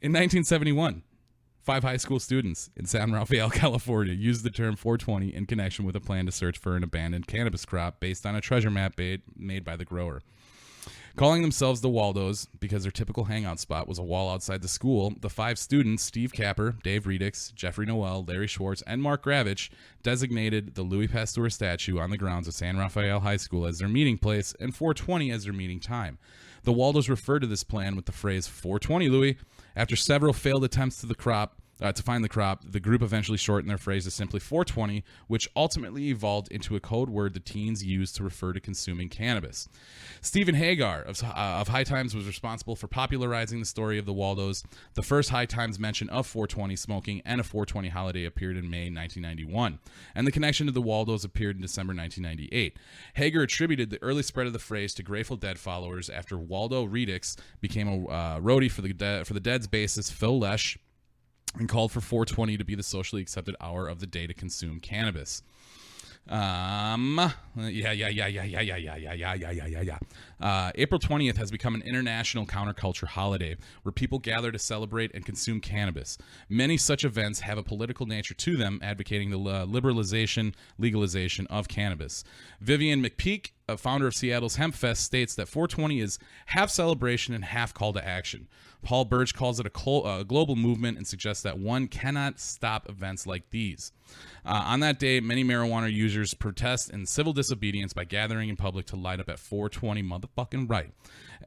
In 1971, 5 high school students in San Rafael, California, used the term 420 in connection with a plan to search for an abandoned cannabis crop based on a treasure map made by the grower. Calling themselves the Waldos because their typical hangout spot was a wall outside the school, the 5 students, Steve Capper, Dave Redix, Jeffrey Noel, Larry Schwartz, and Mark Gravich, designated the Louis Pasteur statue on the grounds of San Rafael High School as their meeting place and 420 as their meeting time. The Waldos referred to this plan with the phrase 420 Louis. After several failed attempts to find the crop, the group eventually shortened their phrase to simply 420, which ultimately evolved into a code word the teens used to refer to consuming cannabis. Stephen Hagar of High Times was responsible for popularizing the story of the Waldos. The first High Times mention of 420 smoking and a 420 holiday appeared in May 1991, and the connection to the Waldos appeared in December 1998. Hagar attributed the early spread of the phrase to Grateful Dead followers after Waldo Redix became a roadie for the Dead's bassist Phil Lesh, and called for 420 to be the socially accepted hour of the day to consume cannabis. April 20th has become an international counterculture holiday where people gather to celebrate and consume cannabis. Many such events have a political nature to them, advocating the legalization of cannabis. Vivian McPeak, a founder of Seattle's HempFest, states that 420 is half celebration and half call to action. Paul Birch calls it a global movement and suggests that one cannot stop events like these. On that day, many marijuana users protest in civil disobedience by gathering in public to light up at 420 motherfucking right.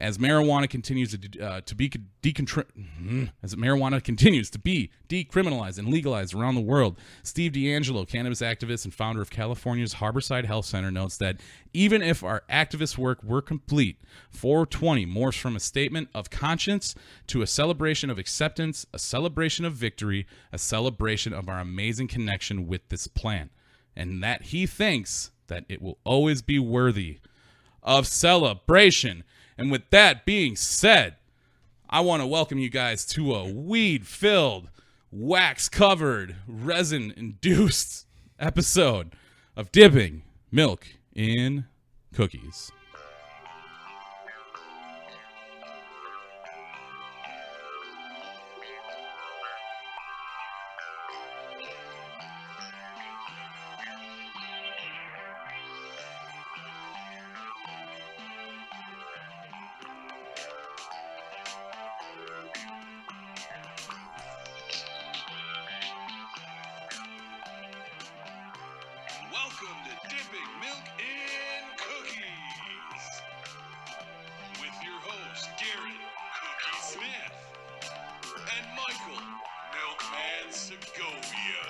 As marijuana continues to be decriminalized and legalized around the world, Steve D'Angelo, cannabis activist and founder of California's Harborside Health Center, notes that even if our activist work were complete, 420 morphs from a statement of conscience to a celebration of acceptance, a celebration of victory, a celebration of our amazing connection with this plant, and that he thinks that it will always be worthy of celebration. And with that being said, I want to welcome you guys to a weed-filled, wax-covered, resin-induced episode of Dipping Milk in Cookies. Welcome to Dipping Milk in Cookies with your host Garrett Cookie Smith and Michael Milkman Segovia.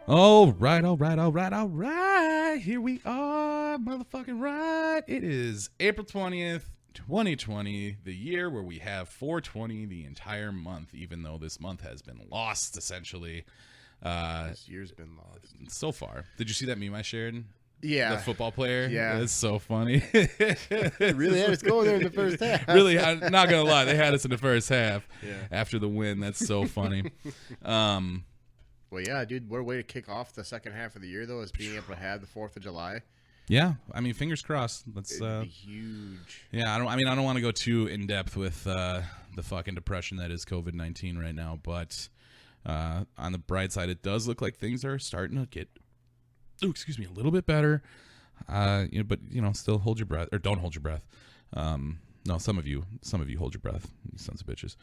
All right. Here we are, motherfucking right. It is April 20th, 2020, the year where we have 420 the entire month, even though this month has been lost, essentially. This year's been lost. So far. Did you see that meme I shared? Yeah. The football player? Yeah. That's so funny. Really had us going there in the first half. Really, I'm not going to lie. They had us in the first half Yeah. after the win. That's so funny. Well, yeah, dude, what a way to kick off the second half of the year, though, is being able to have the 4th of July. Yeah, I mean, fingers crossed. Let's. It'd be huge. Yeah, I don't want to go too in depth with the fucking depression that is COVID-19 right now, but on the bright side, it does look like things are starting to get, a little bit better. But still hold your breath, or don't hold your breath. No, some of you hold your breath, you sons of bitches.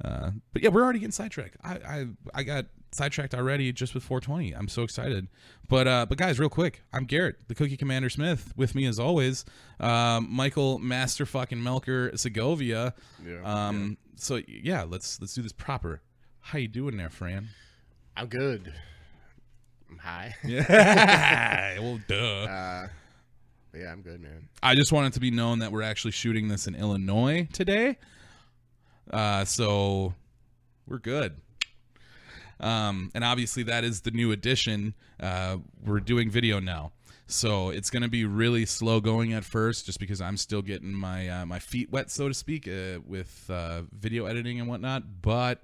But yeah, we're already getting sidetracked. I got sidetracked already just with 420. I'm so excited. But guys, real quick, I'm Garrett, the Cookie Commander Smith. With me as always, Michael Master fucking Melker Segovia. Yeah. So yeah, let's do this proper. How you doing there, Fran? I'm good. I'm high. Yeah. Well, duh. Yeah, I'm good, man. I just want it to be known that we're actually shooting this in Illinois today. So we're good. And obviously that is the new addition. We're doing video now. So it's going to be really slow going at first, just because I'm still getting my my feet wet, so to speak, with video editing and whatnot. But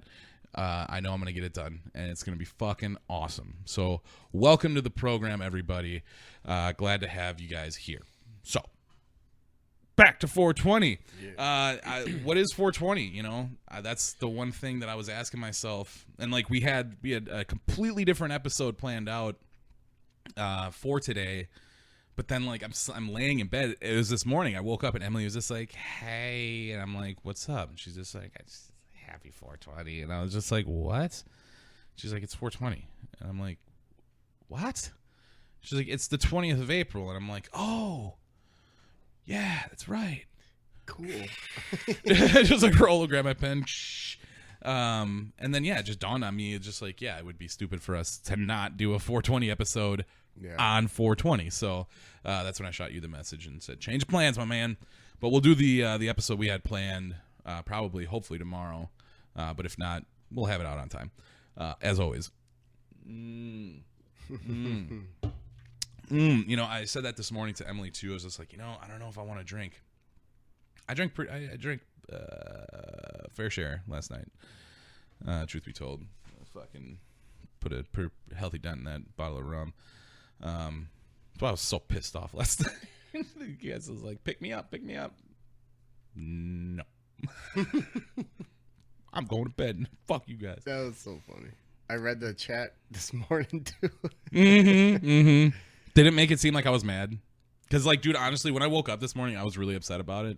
I know I'm going to get it done, and it's going to be fucking awesome. So welcome to the program, everybody. Glad to have you guys here. So back to 420. What is 420? You know, that's the one thing that I was asking myself. And like we had a completely different episode planned out for today, but then like I'm laying in bed. It was this morning. I woke up and Emily was just like, "Hey," and I'm like, "What's up?" And she's just like, "Happy 420," and I was just like, "What?" She's like, "It's 420," and I'm like, "What?" She's like, "It's the 20th of April," and I'm like, "Oh, yeah, that's right." Cool. Just like roll, grab my pen. And then yeah, it just dawned on me. It's just like, yeah, it would be stupid for us to not do a 420 episode on 420. So that's when I shot you the message and said, change plans, my man. But we'll do the episode we had planned probably, hopefully tomorrow. But if not, we'll have it out on time, as always. You know, I said that this morning to Emily too. I was just like, you know, I don't know if I want to drink. I drank fair share last night. Truth be told, I fucking put a pretty healthy dent in that bottle of rum. So I was so pissed off last night. You guys was like, pick me up. No. I'm going to bed. Fuck you guys. That was so funny. I read the chat this morning too. Did it make it seem like I was mad? Because like, dude, honestly, when I woke up this morning, I was really upset about it.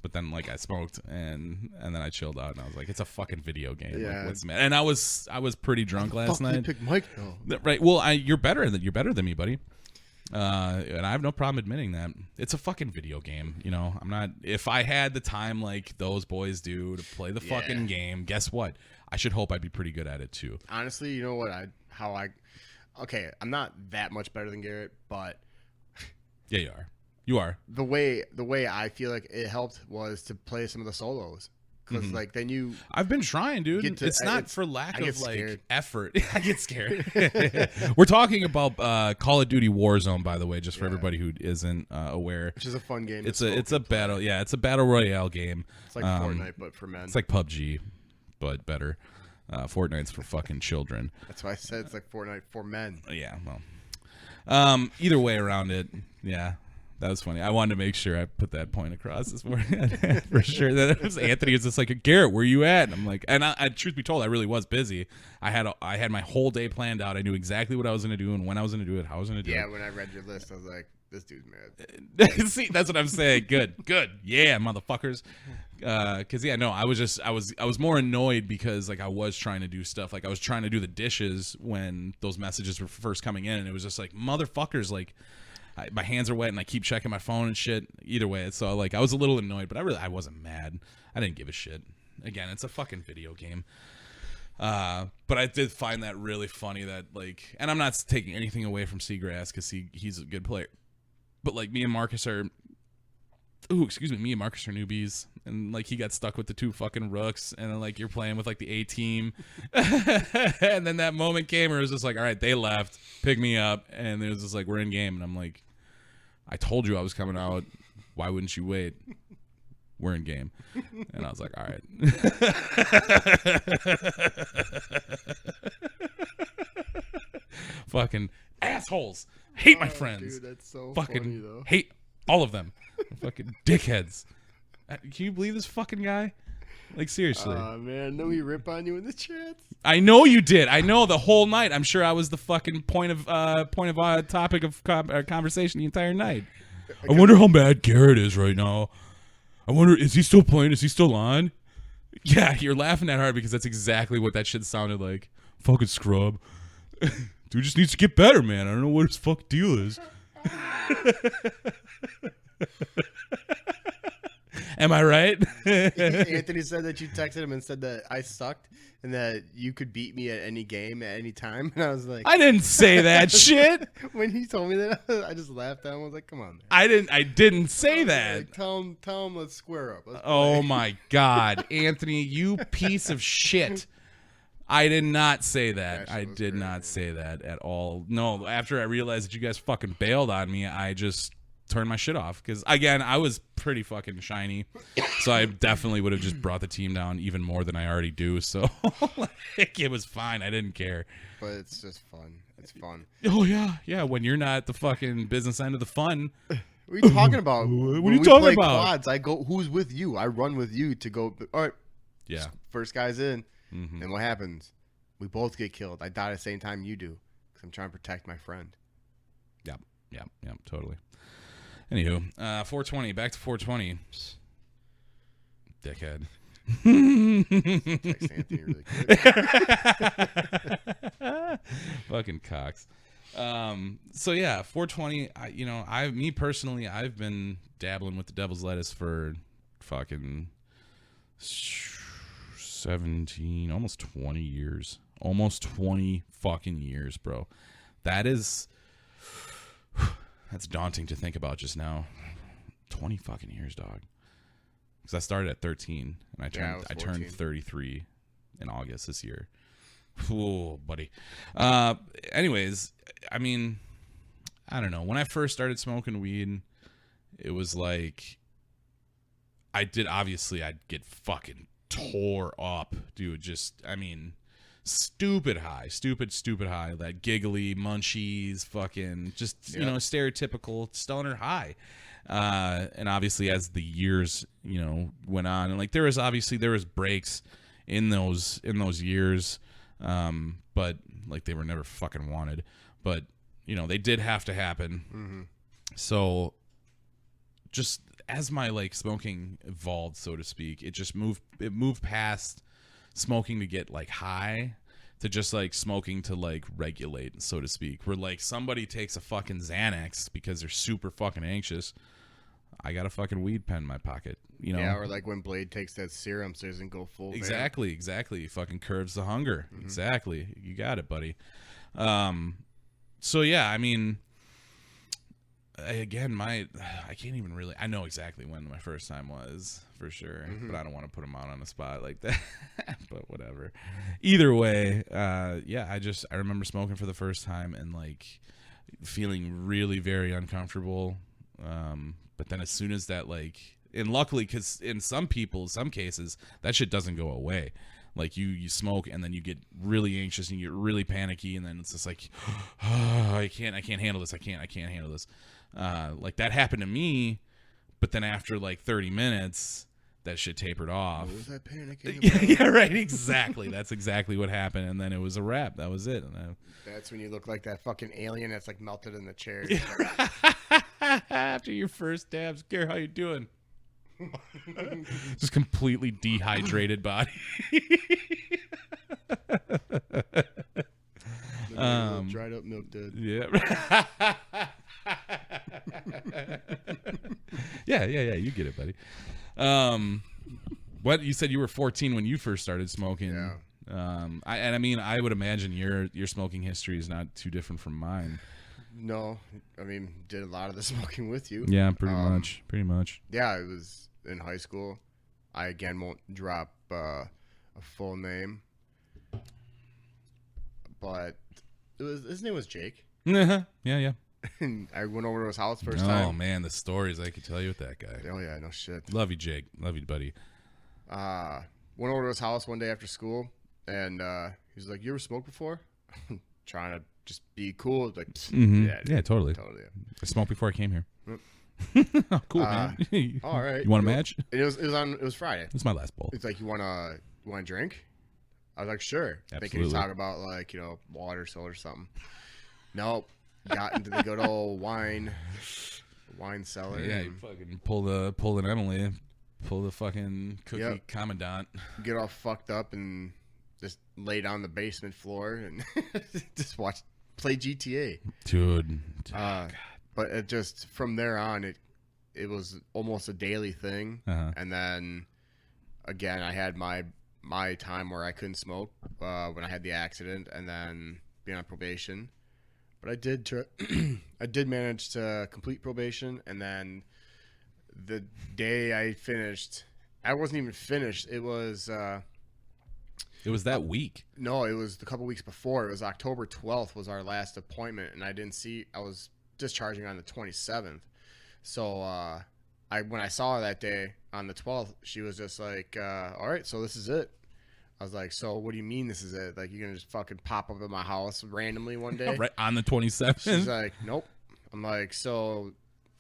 But then, like, I smoked and then I chilled out and I was like, "It's a fucking video game." Yeah. Like, what's mad? And I was pretty drunk last night. Pick Mike though. Right? Well, you're better than me, buddy. And I have no problem admitting that it's a fucking video game. You know, I'm not. If I had the time like those boys do to play the fucking game, guess what? I should hope I'd be pretty good at it too. Honestly, you know what? Okay, I'm not that much better than Garrett, but Yeah, you are. You are. the way I feel like it helped was to play some of the solos, because like then you. I've been trying, dude. It's not it's- for lack I of get like scared. effort. I get scared. We're talking about Call of Duty Warzone, by the way, just for everybody who isn't aware. Which is a fun game. to It's smoke a and play. battle. Yeah, it's a battle royale game. It's like Fortnite, but for men. It's like PUBG, but better. Fortnite's for fucking children. That's why I said it's like Fortnite for men. Yeah, well, either way around it, yeah. That was funny. I wanted to make sure I put that point across this morning for sure. That it was Anthony was just like, "Garrett, where you at?" And I'm like, and I truth be told, I really was busy. I had my whole day planned out. I knew exactly what I was going to do and when I was going to do it, how I was going to do Yeah, it. when I read your list, I was like, "This dude's mad." See, that's what I'm saying. Good. Yeah, motherfuckers. Cause yeah, no, I was more annoyed because like I was trying to do stuff. Like I was trying to do the dishes when those messages were first coming in, and it was just like, motherfuckers, like my hands are wet and I keep checking my phone and shit. Either way, so like I was a little annoyed, but I wasn't mad. I didn't give a shit. Again, it's a fucking video game. But I did find that really funny that like, and I'm not taking anything away from Seagrass because he's a good player, but like me and Marcus are newbies, and like he got stuck with the two fucking rooks, and then like you're playing with like the A team, and then that moment came where it was just like, all right, they left, pick me up, and it was just like, we're in game, and I'm like, I told you I was coming out, why wouldn't you wait? We're in game. And I was like, all right. Fucking assholes. Hate my friends. Dude, that's so Fucking funny though. hate all of them. Fucking dickheads. Can you believe this fucking guy? Like, seriously. Man, no, we rip on you in the chats. I know you did. I know the whole night. I'm sure I was the fucking point of topic of conversation the entire night. I wonder how mad Garrett is right now. I wonder, is he still playing? Is he still on? Yeah, you're laughing that hard because that's exactly what that shit sounded like. Fucking scrub. Dude just needs to get better, man. I don't know what his fuck deal is. Am I right? Anthony said that you texted him and said that I sucked and that you could beat me at any game at any time. And I was like, I didn't say that shit. when he told me that, I just laughed at him. I was like, come on, man. I didn't say that. Like, tell him, let's square up. Let's Oh play. my God, Anthony, you piece of shit. I did not say that. That I shit was did great, not man. say that at all. No, after I realized that you guys fucking bailed on me, I just turned my shit off. Because, again, I was pretty fucking shiny. So I definitely would have just brought the team down even more than I already do. So, like, it was fine. I didn't care. But it's just fun. It's fun. Oh, yeah. Yeah, when you're not the fucking business end of the fun. What are you talking about? What are When you we talking play about? Quads, I go. Who's with you? I run with you to go. All right, Yeah. first guy's in. Mhm. And what happens? We both get killed. I die at the same time you do because I'm trying to protect my friend. Yep, totally. Anywho, 420. Back to 420. Dickhead. Text Anthony really quick. Fucking Cox. So yeah, 420. Me personally, I've been dabbling with the devil's lettuce for fucking 17, almost 20 years. Almost 20 fucking years, bro. That's daunting to think about just now. 20 fucking years, dog. Because I started at 13 and Yeah, I was turned 14. 33 in August this year. Oh, buddy. Anyways, I mean, I don't know. When I first started smoking weed, it was like I'd get fucking tore up, dude. Just, I mean, stupid high, stupid high, that giggly munchies, fucking just stereotypical stoner high. And obviously as the years went on, and like there was breaks in those years, but like they were never fucking wanted, but they did have to happen. Mm-hmm. So just as my like smoking evolved, so to speak, it moved past smoking to get like high to just like smoking to like regulate, so to speak, where like somebody takes a fucking Xanax because they're super fucking anxious. I got a fucking weed pen in my pocket, Yeah, or like when Blade takes that serum so he doesn't go full. Exactly. Fucking curbs the hunger. Mm-hmm. Exactly. You got it, buddy. So yeah, I mean, I can't even really. I know exactly when my first time was for sure, Mm-hmm. but I don't want to put him out on the spot like that. But whatever. Either way, yeah, I remember smoking for the first time and like feeling really very uncomfortable. But then as soon as that and luckily, because in some cases, that shit doesn't go away. Like you smoke and then you get really anxious and you get really panicky and then it's just like, oh, I can't handle this. I can't handle this. Like that happened to me, but then after like 30 minutes, that shit tapered off. What was that panicking about? Yeah, right. Exactly. That's exactly what happened. And then it was a wrap. That was it. And That's when you look like that fucking alien that's like melted in the chair. after your first dabs, Gare, how you doing? Just completely dehydrated body. Dried up milk dud. Yeah. Yeah. You get it, buddy. What you said you were 14 when you first started smoking. Yeah. I would imagine your smoking history is not too different from mine. No, I mean, did a lot of the smoking with you. Yeah, pretty much. Yeah, it was in high school. I again won't drop a full name, but his name was Jake. Yeah. And I went over to his house first Oh time. man, the stories I could tell you with that guy. Oh yeah, no shit. Love you, Jake. Love you, buddy. Went over to his house one day after school, and he's like, "You ever smoked before?" Trying to just be cool. Like, Mhm. yeah, dude, Yeah, totally. totally. I smoked before I came here. Oh, cool, man. All right. You want a match? And it was Friday. This is my last bowl. It's like, you want to drink? I was like, sure. Thinking Absolutely. he'd talk about like, water, soda, or something. Nope. Got into the good old wine cellar. Yeah, you and fucking pull an Emily, pull the fucking cookie Yep. commandant. get all fucked up and just lay down the basement floor and just play GTA. Dude. But it just from there on, it was almost a daily thing. Uh-huh. And then again, I had my time where I couldn't smoke when I had the accident, and then being on probation. But I did I did manage to complete probation, and then the day I finished, I wasn't even finished. It was It was that week. No, it was a couple weeks before. It was October 12th was our last appointment, and I was discharging on the 27th. So when I saw her that day on the 12th, she was just like, all right, so this is it. I was like, so what do you mean this is it? Like, you're going to just fucking pop up at my house randomly one day? Right on the 27th. She's like, nope. I'm like, so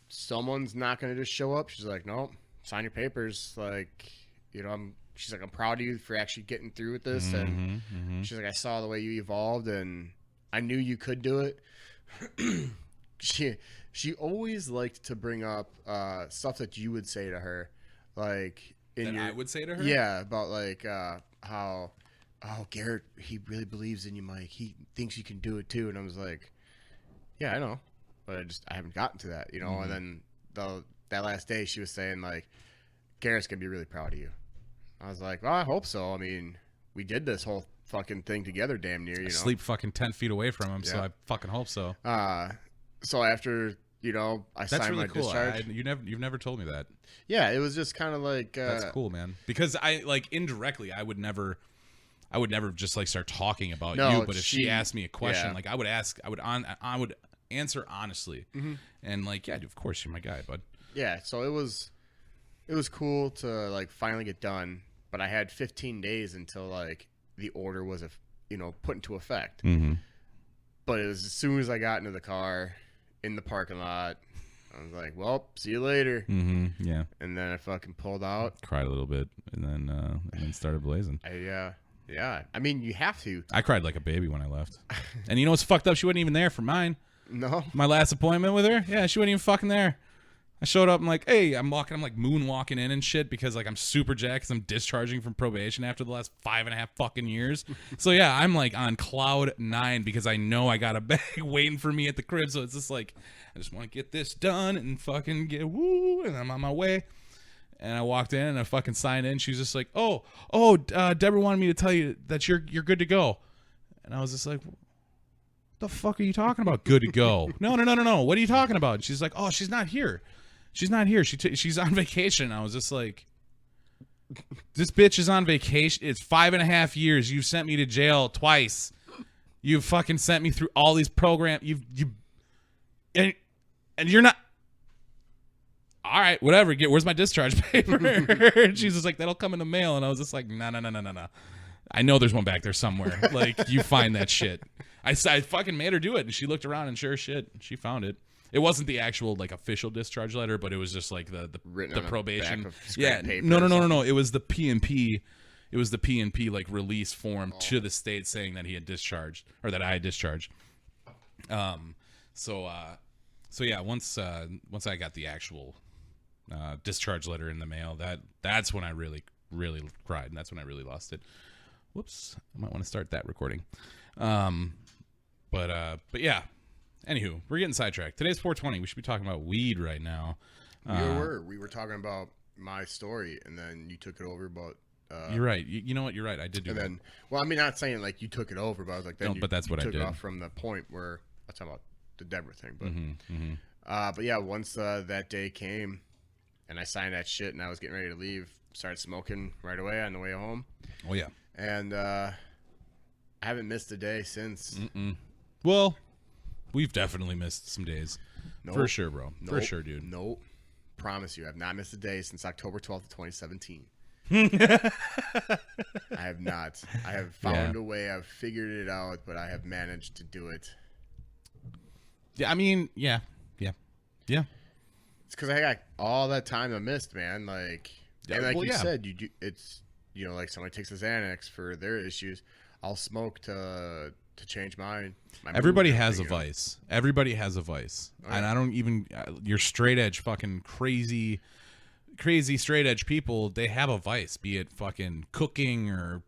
someone's not going to just show up? She's like, nope. Sign your papers. Like, she's like, I'm proud of you for actually getting through with this. And she's like, I saw the way you evolved, and I knew you could do it. She always liked to bring up stuff that you would say to her, like I would say to her. Yeah, about like how, oh, Garrett, he really believes in you, Mike. He thinks you can do it too. And I was like, yeah, I know, but I haven't gotten to that, And then that last day, she was saying like, Garrett's gonna be really proud of you. I was like, well, I hope so. I mean, we did this whole fucking thing together, damn near. I sleep fucking 10 feet away from him, so I fucking hope so. So after I signed really my cool. discharge. You've never told me that. Yeah, it was just kind of like that's cool, man. Because I like indirectly, I would never just like start talking about you. But if she asked me a question, like I would answer honestly, and like, yeah, of course you're my guy, bud. Yeah, so it was cool to like finally get done, but I had 15 days until like the order was put into effect. But it was as soon as I got into the car in the parking lot, I was like, well, see you later. Yeah. And then I fucking pulled out, cried a little bit, and then started blazing. Yeah. I mean, you have to. I cried like a baby when I left. And you know what's fucked up? She wasn't even there for mine. No. My last appointment with her? Yeah, she wasn't even fucking there. I showed up, I'm like, hey, I'm like moonwalking in and shit because like I'm super jacked because I'm discharging from probation after the last 5.5 fucking years. So yeah, I'm like on cloud 9 because I know I got a bag waiting for me at the crib. So it's just like, I just want to get this done and fucking get woo, and I'm on my way. And I walked in and I fucking signed in. She was just like, Deborah wanted me to tell you that you're good to go. And I was just like, what the fuck are you talking about? Good to go? No. What are you talking about? And she's like, oh, she's not here. She's not here. She's on vacation. I was just like, this bitch is on vacation. It's 5.5 years. You've sent me to jail twice. You've fucking sent me through all these programs. And you're not. All right, whatever. Where's my discharge paper? And she's just like, that'll come in the mail. And I was just like, no. I know there's one back there somewhere. Like, you find that shit. I fucking made her do it, and she looked around, and sure as shit, she found it. It wasn't the actual like official discharge letter, but it was just like the probation. Yeah, no. It was the P&P. It was the P&P like release form to the state saying that he had discharged or that I had discharged. So yeah, once I got the actual discharge letter in the mail, that's when I really cried, and that's when I really lost it. Whoops, I might want to start that recording. But yeah. Anywho, we're getting sidetracked. Today's 420. We should be talking about weed right now. We were talking about my story, and then you took it over about. You're right. You know what? You're right. I did do that. Then, well, I mean, not saying like you took it over, but I was like, then but that's what I did. Took off from the point where I was talking about the Deborah thing, but but yeah, once that day came, and I signed that shit, and I was getting ready to leave, started smoking right away on the way home. Oh yeah, and I haven't missed a day since. Well. We've definitely missed some days. Nope. For sure, bro. Nope. For sure, dude. Nope. Promise you, I have not missed a day since October 12th of 2017. I have not. I have found a way. I've figured it out, but I have managed to do it. Yeah, I mean, yeah. It's because I got all that time I missed, man. Like, and like you said, it's like somebody takes a Xanax for their issues. I'll smoke to change mine. Everybody has a vice. Everybody has a vice. Okay. And I don't even your straight edge fucking crazy straight edge people, they have a vice, be it fucking cooking or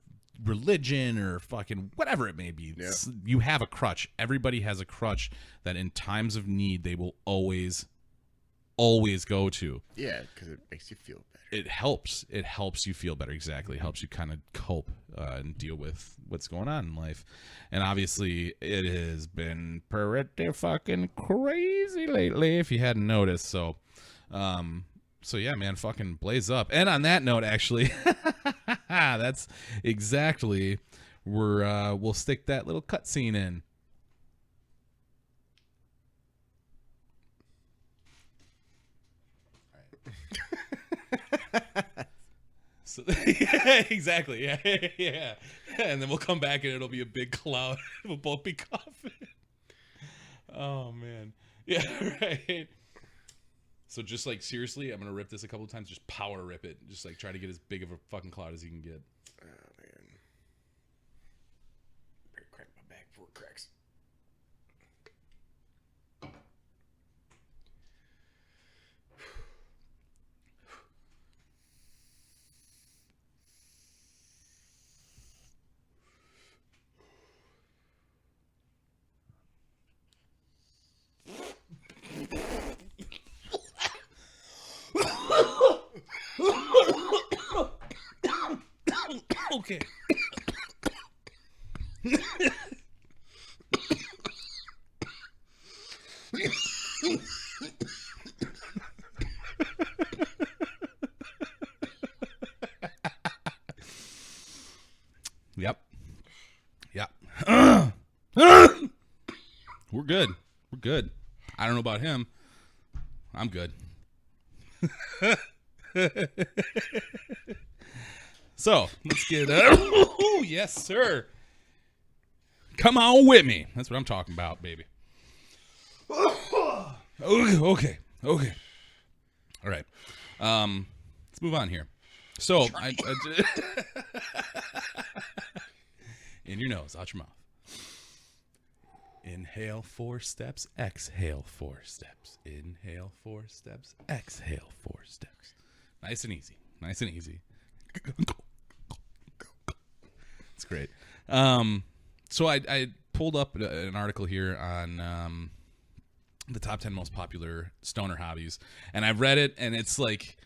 religion or fucking whatever it may be. Yeah. You have a crutch. Everybody has a crutch that in times of need they will always go to. Yeah, because it makes you feel better. It helps you feel better. Exactly. It helps you kind of cope and deal with what's going on in life. And obviously it has been pretty fucking crazy lately if you hadn't noticed. So yeah, man, fucking blaze up. And on that note, actually That's exactly where we'll stick that little cutscene in. So, yeah, exactly. Yeah, yeah. And then we'll come back and it'll be a big cloud. We'll both be coughing. Oh man. Yeah, right. So just like seriously, I'm gonna rip this a couple of times. Just power rip it. Just like try to get as big of a fucking cloud as you can get. Oh man. Better crack my back before it cracks. Okay. Yep. Yep. We're good. We're good. I don't know about him. I'm good. So let's get oh yes sir, come on with me. That's what I'm talking about, baby. Okay all right, let's move on here. So I in your nose, out your mouth. Inhale 4 steps, exhale 4 steps. Inhale 4 steps, exhale 4 steps. Nice and easy. It's great. So I pulled up an article here on the top 10 most popular stoner hobbies, and I've read it, and it's like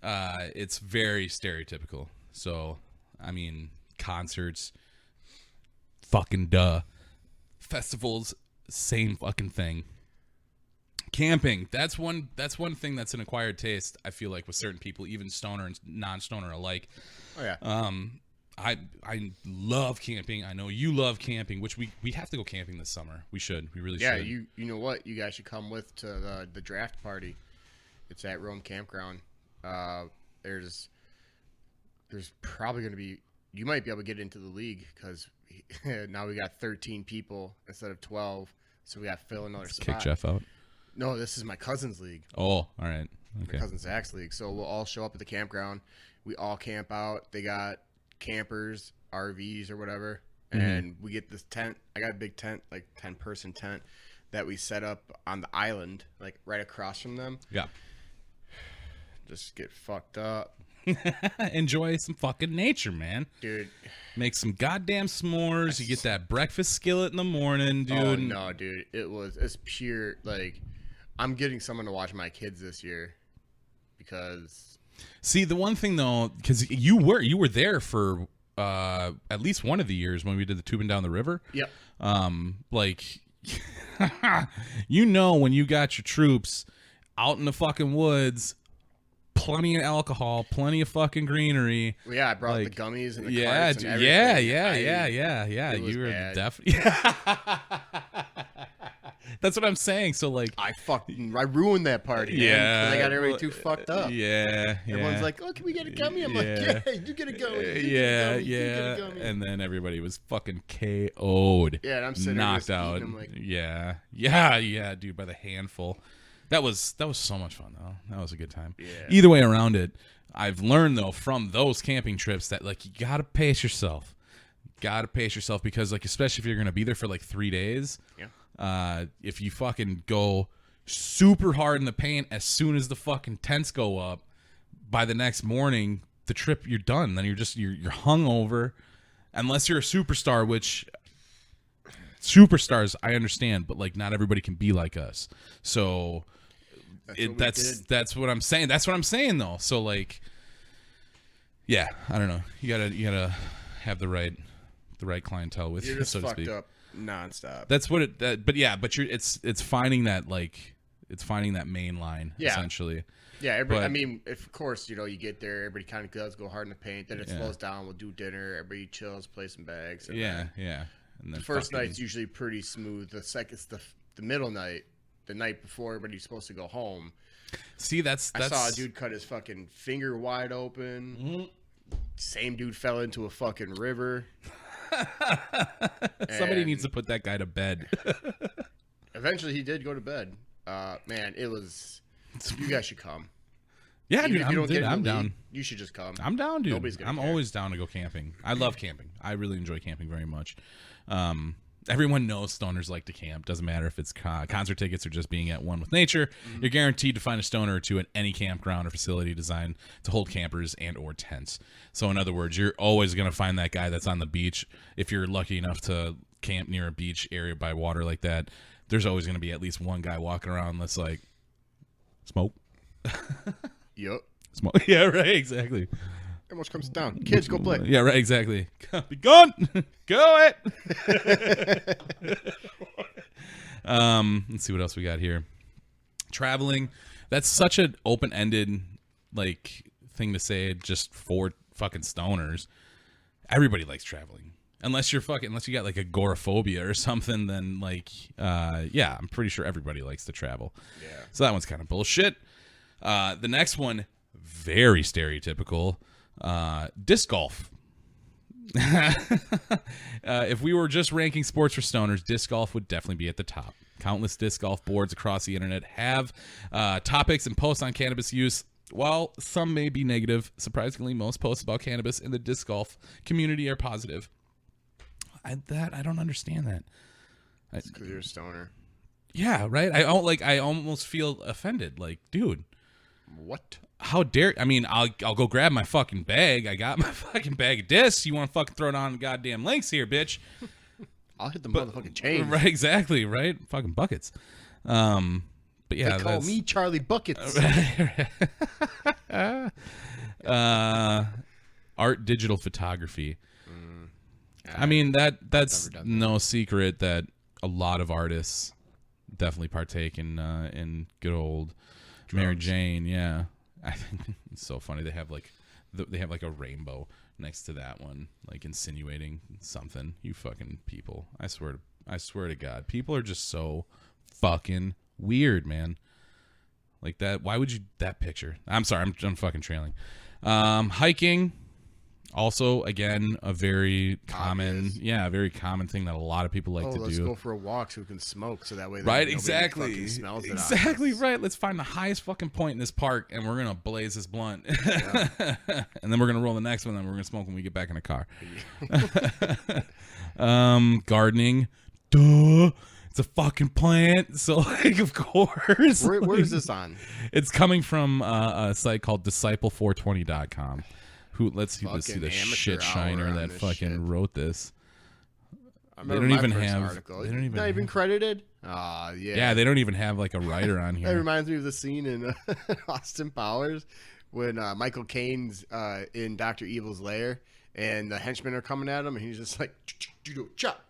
it's very stereotypical. So I mean, concerts, fucking duh. Festivals, same fucking thing. Camping, that's one thing that's an acquired taste, I feel like, with certain people, even stoner and non-stoner alike. Oh yeah. I love camping. I know you love camping, which we have to go camping this summer. We really Yeah, should. you know what? You guys should come with to the draft party. It's at Rome Campground. There's probably going to be, you might be able to get into the league because now we got 13 people instead of 12, so we got to fill another spot. Kick Jeff out. No, this is my cousin's league. Oh, all right. Okay. My cousin Zach's league. So we'll all show up at the campground. We all camp out. They got campers, RVs or whatever, and we get this tent. I got a big tent, like 10-person tent that we set up on the island, like right across from them. Yeah. Just get fucked up. Enjoy some fucking nature, man. Dude. Make some goddamn s'mores. You get that breakfast skillet in the morning, dude. Oh, no, dude. It's pure, like, I'm getting someone to watch my kids this year because... See, the one thing, though, because you were there for at least one of the years when we did the tubing down the river. Yep. Like, you know when you got your troops out in the fucking woods... Plenty of alcohol, plenty of fucking greenery. Well, yeah, I brought like, the gummies and the yeah, carts and dude, everything. yeah. It was You were bad. definitely. That's what I'm saying. So like, I ruined that party. yeah, man, 'cause I got everybody too fucked up. Yeah. Everyone's like, "Oh, can we get a gummy?" I'm like, "Yeah, you get a gummy." You Yeah. get a gummy. And then everybody was fucking KO'd. Yeah, and I'm sitting there knocked just out. eating, I'm like, Yeah, dude, by the handful. That was so much fun though. That was a good time. Yeah. Either way around it, I've learned though from those camping trips that like you gotta pace yourself. Because like especially if you're gonna be there for like 3 days. Yeah. If you fucking go super hard in the paint as soon as the fucking tents go up, by the next morning the trip you're done. Then you're hungover, unless you're a superstar, which. Superstars, I understand, but like not everybody can be like us. So that's what I'm saying. That's what I'm saying though. So like, yeah, I don't know. You gotta have the right clientele with you're you, just so to fucked speak. up nonstop. But it's finding that like It's finding that main line essentially. Yeah, everybody, But- I mean, if, of course, you get there, everybody kind of does go hard in the paint. Then it Yeah. slows down. We'll do dinner. Everybody chills, play some bags. And Yeah, then yeah. And then the first fucking- night's usually pretty smooth. The second's the middle night, the night before everybody's supposed to go home. See, that's I saw a dude cut his fucking finger wide open. Mm-hmm. Same dude fell into a fucking river. Somebody And needs to put that guy to bed. Eventually, he did go to bed. Man, it was. You guys should come. Yeah, Even dude, if you don't get in the I'm league, down. You should just come. I'm down, dude. Nobody's gonna I'm care. always down to go camping. I love camping. I really enjoy camping very much. Everyone knows stoners like to camp. Doesn't matter if it's concert tickets or just being at one with nature. You're guaranteed to find a stoner or two at any campground or facility designed to hold campers and or tents. So in other words, you're always going to find that guy that's on the beach. If you're lucky enough to camp near a beach area by water like that, there's always going to be at least one guy walking around that's like, smoke. Yep. Smoke. Yeah, right, exactly. Everyone comes down. Kids, go play. Yeah, right, exactly. Be gone. Go it. Let's see what else we got here. Traveling. That's such an open-ended like thing to say just for fucking stoners. Everybody likes traveling. Unless you got like agoraphobia or something, then like yeah, I'm pretty sure everybody likes to travel. Yeah. So that one's kind of bullshit. The next one, very stereotypical. Disc golf. If we were just ranking sports for stoners, disc golf would definitely be at the top. Countless disc golf boards across the internet have topics and posts on cannabis use. While some may be negative, surprisingly, most posts about cannabis in the disc golf community are positive. I don't understand that. Because you're a stoner. Yeah, right. I almost feel offended. Like, dude, What? how dare? I mean, I'll go grab my fucking bag. I got my fucking bag of discs. You want to fucking throw it on goddamn links here, bitch? I'll hit the motherfucking chain. Right, exactly. Right, fucking buckets. But yeah, They call that's, me Charlie Buckets. art digital photography. I mean that's never done no secret that a lot of artists definitely partake in good old Mary Drugs. Jane. Yeah, I think it's so funny. They have like a rainbow next to that one, like insinuating something. You fucking people! I swear to God, people are just so fucking weird, man. Like that. Why would you that picture? I'm sorry. I'm fucking trailing. Hiking. Also, again, a very common, Obvious. very common thing that a lot of people like to Let's do. go for a walk so we can smoke, so that way Right, nobody exactly. fucking smells it Exactly right. Let's find the highest fucking point in this park, and we're gonna blaze this blunt, and then we're gonna roll the next one, and we're gonna smoke when we get back in the car. Gardening, duh. It's a fucking plant, so like, of course. Where is this on? It's coming from a site called Disciple420.com. Let's see Fucking the amateur shit hour shiner on that this fucking shit. wrote this. I They remember don't my even first have- article. they don't even Not even have- credited. Ah, yeah. Yeah, they don't even have like a writer on That here. reminds me of the scene in Austin Powers when Michael Caine's in Dr. Evil's lair and the henchmen are coming at him and he's just like, do chop,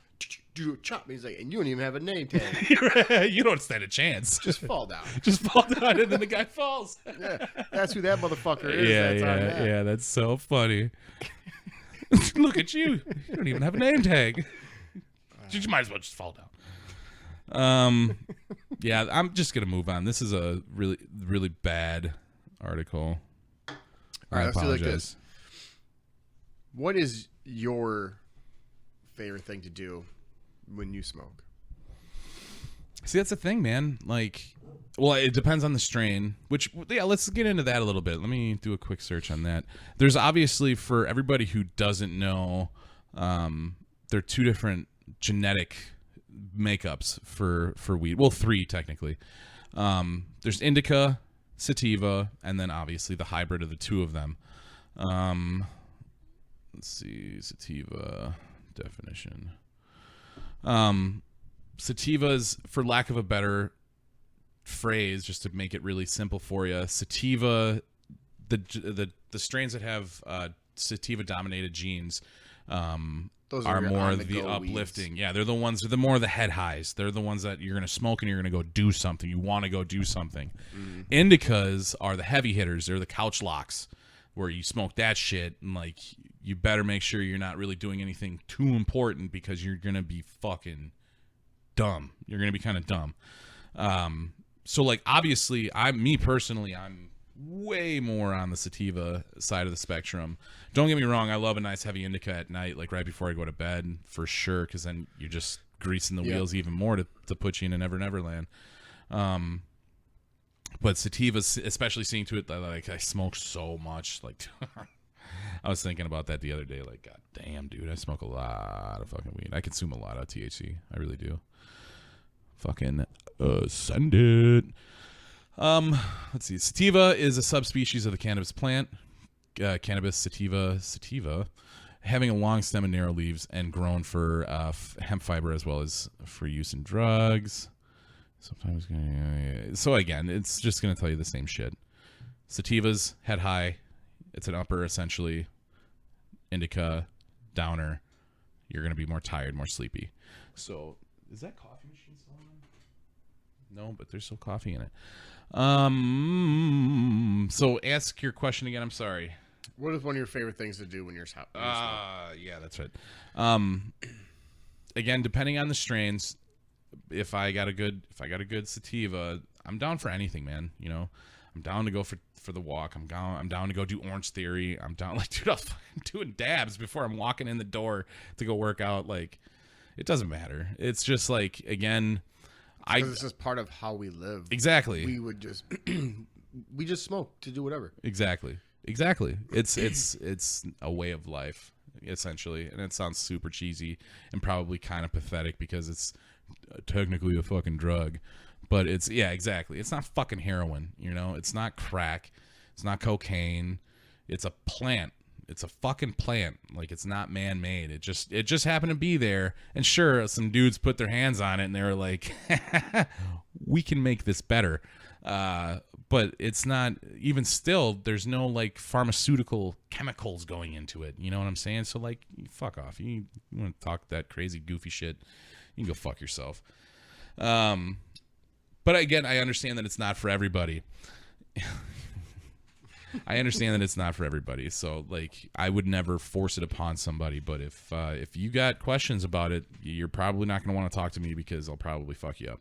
do chop. And he's like, and you don't even have a name tag. You don't stand a chance. Just fall down. Just fall down and then the guy falls. Yeah, that's who that motherfucker is. Yeah, that's on that. yeah. That's so funny. Look at you. You don't even have a name tag. You might as well just fall down. Yeah, I'm just gonna move on. This is a really, really bad article. All I right, let's do like apologize. this. What is your favorite thing to do when you smoke? See, that's the thing, man. Like, well, it depends on the strain. Which, yeah, let's get into that a little bit. Let me do a quick search on that. There's obviously, for everybody who doesn't know, there are two different genetic makeups for weed. Well, three technically. There's indica, sativa, and then obviously the hybrid of the two of them. Let's see, sativa definition. Sativas, for lack of a better phrase, just to make it really simple for you, sativa, the strains that have sativa dominated genes Those are your more on-the-go the uplifting. Yeah, they're the ones, they're more the head highs. They're the ones that you're going to smoke and you're going to go do something. You want to go do something. Indicas are the heavy hitters. They're the couch locks where you smoke that shit and like you better make sure you're not really doing anything too important because you're going to be fucking dumb. You're going to be kind of dumb. So like obviously I'm way more on the sativa side of the spectrum. Don't get me wrong, I love a nice heavy indica at night, like right before I go to bed, for sure, because then you're just greasing the wheels even more to put you in a Never land. But sativas, especially seeing to it that like I smoke so much, like I was thinking about that the other day, like god damn dude, I smoke a lot of fucking weed. I consume a lot of THC, I really do. Fucking send it. Let's see. Sativa is a subspecies of the cannabis plant. Cannabis sativa, having a long stem and narrow leaves, and grown for hemp fiber as well as for use in drugs. Sometimes, so again, it's just gonna tell you the same shit. Sativas, head high. It's an upper essentially. Indica, downer. You're gonna be more tired, more sleepy. So, is that coffee machine still on? No, but there's still coffee in it. So ask your question again. I'm sorry. What is one of your favorite things to do when you're smoking? Yeah, that's right. Again, depending on the strains, if I got a good sativa, I'm down for anything, man. You know, I'm down to go for the walk. I'm down to go do Orange Theory. I'm down, like, dude, I'm doing dabs before I'm walking in the door to go work out. Like, it doesn't matter. It's just like, again, this is part of how we live. Exactly. We would just we just smoke to do whatever. Exactly. It's a way of life, essentially, and it sounds super cheesy and probably kind of pathetic because it's technically a fucking drug, but it's exactly. It's not fucking heroin, you know. It's not crack. It's not cocaine. It's a plant. It's a fucking plant. Like, it's not man-made. It just happened to be there. And sure, some dudes put their hands on it and they were like, we can make this better. But it's not, even still, there's no like pharmaceutical chemicals going into it. You know what I'm saying? So like, fuck off. You want to talk that crazy goofy shit, you can go fuck yourself. But again, I understand that it's not for everybody. So like, I would never force it upon somebody, but if you got questions about it, you're probably not going to want to talk to me because I'll probably fuck you up.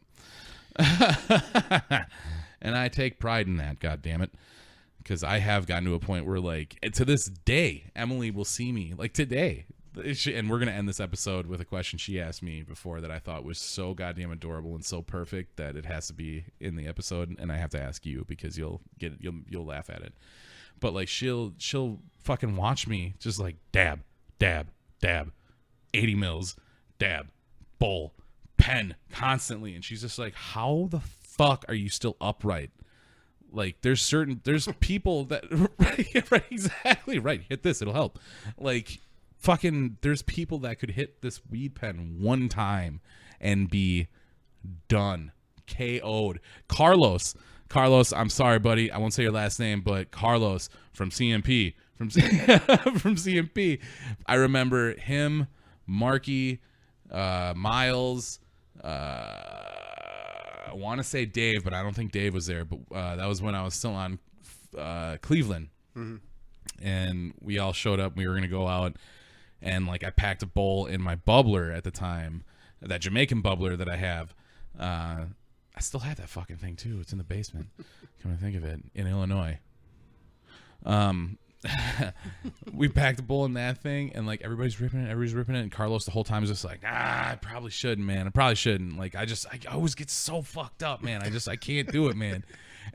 And I take pride in that, god damn it, because I have gotten to a point where, like, to this day, Emily will see me like today, and we're gonna end this episode with a question she asked me before that I thought was so goddamn adorable and so perfect that it has to be in the episode, and I have to ask you because you'll laugh at it. But like, she'll fucking watch me just like dab, 80 mils, dab, bowl, pen constantly, and she's just like, how the fuck are you still upright? Like, there's people that right, exactly right, hit this, it'll help. Like, fucking, there's people that could hit this weed pen one time and be done, KO'd. Carlos, I'm sorry, buddy, I won't say your last name, but Carlos from CMP, from CMP, I remember him, Marky, Miles, I want to say Dave, but I don't think Dave was there. But that was when I was still on Cleveland. Mm-hmm. And we all showed up. We were going to go out. And, like, I packed a bowl in my bubbler at the time, that Jamaican bubbler that I have. I still have that fucking thing, too. It's in the basement. Come to think of it, in Illinois. We packed a bowl in that thing, and like, everybody's ripping it, and Carlos the whole time is just like, I probably shouldn't, man. I probably shouldn't. Like, I always get so fucked up, man. I can't do it, man.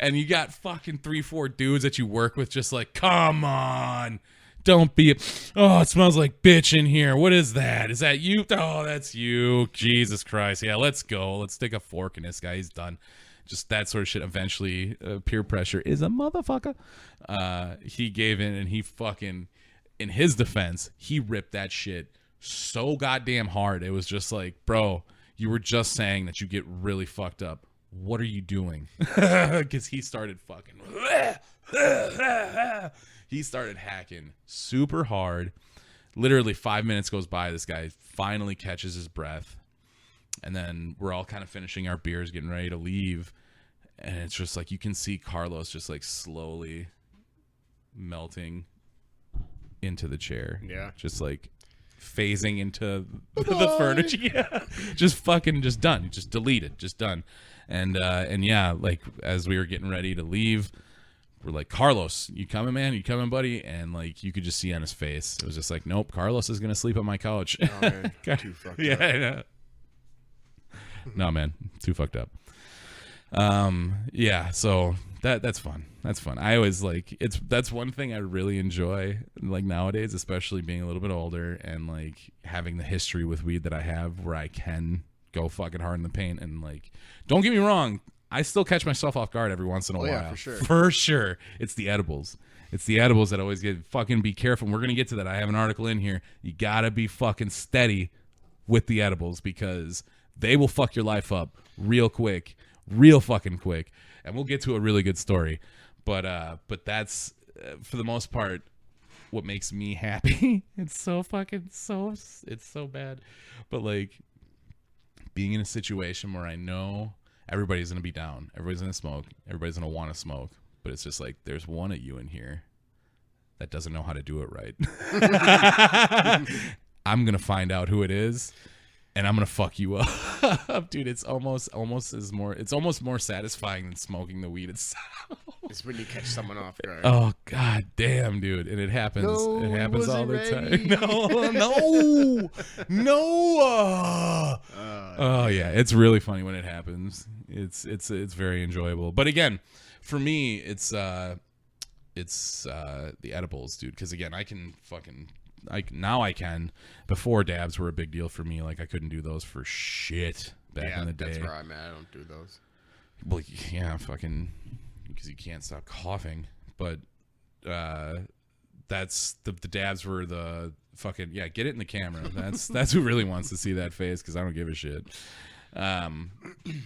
And you got fucking 3-4 dudes that you work with just like, come on, don't be it smells like bitch in here. What is that? Is that you? Oh, that's you. Jesus Christ. Yeah, let's go. Let's stick a fork in this guy. He's done. Just that sort of shit. Eventually, peer pressure is a motherfucker. He gave in, and he fucking, in his defense, he ripped that shit so goddamn hard. It was just like, bro, you were just saying that you get really fucked up. What are you doing? Because he started fucking, he started hacking super hard, literally 5 minutes goes by. This guy finally catches his breath. And then we're all kind of finishing our beers, getting ready to leave. And it's just like you can see Carlos just like slowly melting into the chair. Yeah. Just like phasing into the furniture. Yeah. Just fucking just done. Just deleted. Just done. And yeah, like as we were getting ready to leave, we're like, Carlos, you coming, man? You coming, buddy? And like you could just see on his face, it was just like, nope, Carlos is gonna sleep on my couch. Oh, man. Too fucked Yeah, up. I know. No, man, too fucked up. Yeah, so that's fun. That's fun. I always like that's one thing I really enjoy, like nowadays, especially being a little bit older and like having the history with weed that I have, where I can go fucking hard in the paint. And like, don't get me wrong, I still catch myself off guard every once in a while. Yeah, for sure. For sure. It's the edibles. It's the edibles that always get fucking be careful. And we're gonna get to that. I have an article in here. You gotta be fucking steady with the edibles because they will fuck your life up real quick, real fucking quick. And we'll get to a really good story. But that's for the most part what makes me happy. It's so fucking it's so bad. But like being in a situation where I know everybody's gonna be down, everybody's gonna smoke, everybody's gonna want to smoke, but it's just like there's one of you in here that doesn't know how to do it right. I'm gonna find out who it is, and I'm gonna fuck you up, dude. It's almost more satisfying than smoking the weed itself. It's when you catch someone off guard. Oh god damn, dude, and it happens. No, it happens all the wasn't time. No. Oh yeah, it's really funny when it happens. It's very enjoyable. But again, for me, it's the edibles, dude. Because again, I can. Before dabs were a big deal for me. Like I couldn't do those for shit back in the day. That's where I'm at. I don't do those. Well, yeah, fucking, because you can't stop coughing. But that's the dabs were the fucking, yeah. Get it in the camera. That's who really wants to see that face, because I don't give a shit.